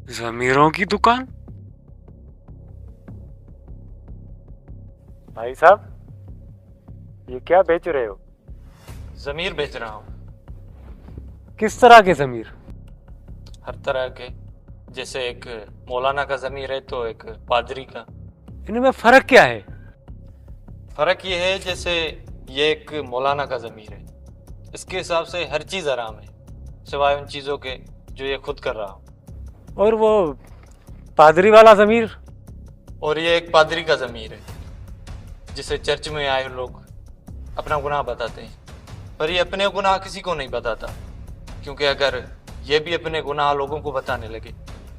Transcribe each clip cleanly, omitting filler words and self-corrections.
जमीरों की दुकान? भाई साहब, ये क्या बेच रहे हो? ज़मीर बेच रहा हूँ। किस तरह के जमीर? हर तरह के, जैसे एक मौलाना का ज़मीर है तो एक पादरी का। इनमें फर्क क्या है? फ़र्क ये है, जैसे ये एक मौलाना का ज़मीर है, इसके हिसाब से हर चीज़ हराम है सिवाय उन चीज़ों के जो ये खुद कर रहा हूँ। और वो पादरी वाला जमीर? और ये एक पादरी का ज़मीर है जिसे चर्च में आए लोग अपना गुनाह बताते हैं, पर ये अपने गुनाह किसी को नहीं बताता, क्योंकि अगर ये भी अपने गुनाह लोगों को बताने लगे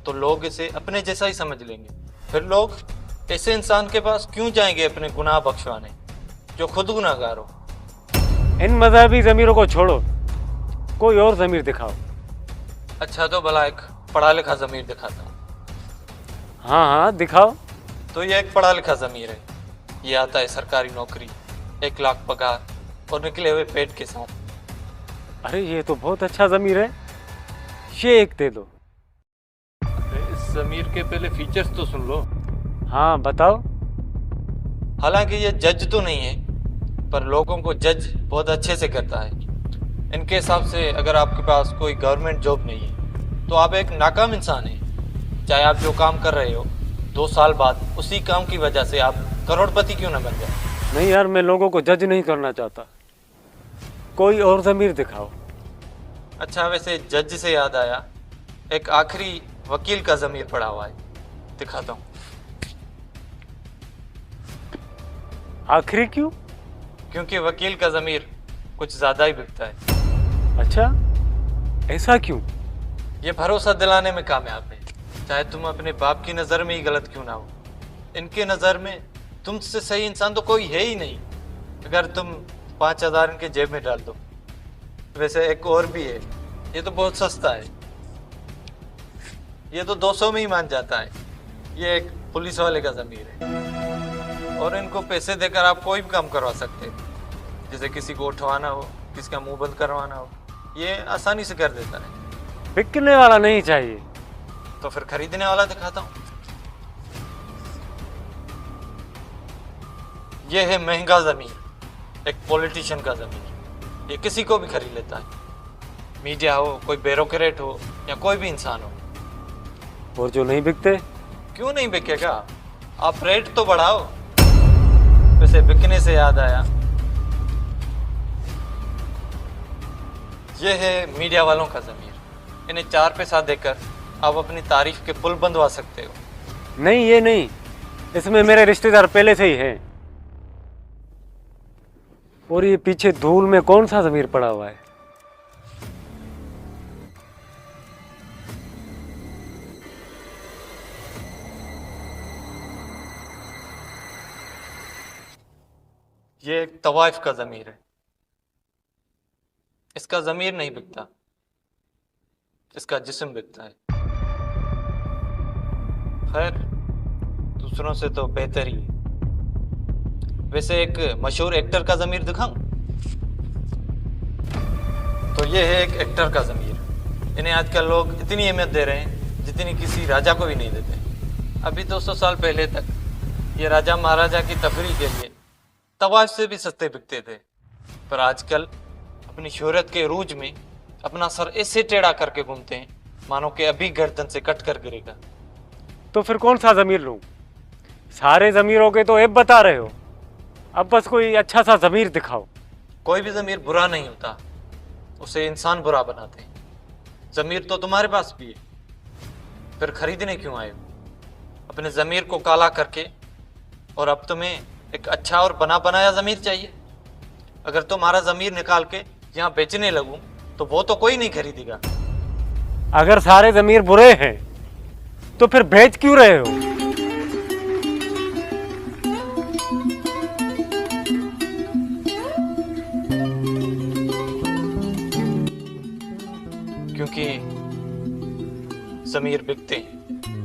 तो लोग इसे अपने जैसा ही समझ लेंगे। फिर लोग ऐसे इंसान के पास क्यों जाएंगे अपने गुनाह बख्शवाने जो खुद गुनाहगार हो। इन मजहबी जमीरों को छोड़ो, कोई और जमीर दिखाओ। अच्छा तो भला एक पढ़ा लिखा ज़मीर दिखाता हूँ। हाँ हाँ, दिखाओ। तो ये एक पढ़ा लिखा ज़मीर है, ये आता है सरकारी नौकरी, 1 लाख पगार और निकले हुए पेट के साथ। अरे ये तो बहुत अच्छा जमीर है, ये एक दे दो। इस ज़मीर के पहले फीचर्स तो सुन लो। हाँ बताओ। हालांकि ये जज तो नहीं है, पर लोगों को जज बहुत अच्छे से करता है। इनके हिसाब से अगर आपके पास कोई गवर्नमेंट जॉब नहीं है तो आप एक नाकाम इंसान हैं। चाहे आप जो काम कर रहे हो 2 साल बाद उसी काम की वजह से आप करोड़पति क्यों ना बन जाए। नहीं यार, मैं लोगों को जज नहीं करना चाहता, कोई और जमीर दिखाओ। अच्छा, वैसे जज से याद आया, एक आखिरी वकील का ज़मीर पड़ा हुआ है, दिखाता हूँ। आखिरी क्यों? क्योंकि वकील का ज़मीर कुछ ज़्यादा ही बिकता है। अच्छा, ऐसा क्यों? ये भरोसा दिलाने में कामयाब है, चाहे तुम अपने बाप की नज़र में ही गलत क्यों ना हो। इनके नज़र में तुमसे सही इंसान तो कोई है ही नहीं, अगर तुम 5,000 इनके जेब में डाल दो। वैसे एक और भी है, ये तो बहुत सस्ता है, ये तो 200 में ही मान जाता है। ये एक पुलिस वाले का ज़मीर है, और इनको पैसे देकर आप कोई भी काम करवा सकते हैं, जैसे किसी को उठवाना हो, किसी का मुंह बंद करवाना हो, ये आसानी से कर देता है। बिकने वाला नहीं चाहिए। तो फिर खरीदने वाला दिखाता हूँ। ये है महंगा ज़मीर, एक पॉलिटिशियन का ज़मीर, ये किसी को भी खरीद लेता है, मीडिया हो, कोई ब्यूरोक्रेट हो या कोई भी इंसान हो। और जो नहीं बिकते? क्यों नहीं बिकेगा, आप रेट तो बढ़ाओ। वैसे बिकने से याद आया, ये है मीडिया वालों का ज़मीर, इन्हें 4 पैसा देकर आप अपनी तारीफ के पुल बंधवा सकते हो। नहीं, ये नहीं, इसमें मेरे रिश्तेदार पहले से ही हैं। और ये पीछे धूल में कौन सा जमीर पड़ा हुआ है? ये एक तवाइफ का ज़मीर है, इसका ज़मीर नहीं बिकता, इसका जिस्म बिकता है। खैर, दूसरों से तो बेहतर ही है। वैसे एक मशहूर एक्टर का ज़मीर दिखाऊं? तो ये है एक एक्टर का ज़मीर, इन्हें आजकल लोग इतनी अहमियत दे रहे हैं जितनी किसी राजा को भी नहीं देते। अभी 200 साल पहले तक ये राजा महाराजा की तफरीह के लिए तवाइफ से भी सस्ते बिकते थे, पर आजकल अपनी शोहरत के रूज में अपना सर ऐसे टेढ़ा करके घूमते हैं मानो कि अभी गर्दन से कट कर गिरेगा। तो फिर कौन सा जमीर लूं? सारे जमीरों के तो ऐब बता रहे हो, अब बस कोई अच्छा सा जमीर दिखाओ। कोई भी ज़मीर बुरा नहीं होता, उसे इंसान बुरा बनाते हैं। ज़मीर तो तुम्हारे पास भी है, फिर खरीदने क्यों आए हो अपने ज़मीर को काला करके? और अब तुम्हें एक अच्छा और बना बनाया ज़मीर चाहिए। अगर तुम्हारा ज़मीर निकाल के यहाँ बेचने लगूं तो वो तो कोई नहीं खरीदेगा। अगर सारे जमीर बुरे हैं तो फिर बेच क्यों रहे हो? क्योंकि ज़मीर बिकते हैं।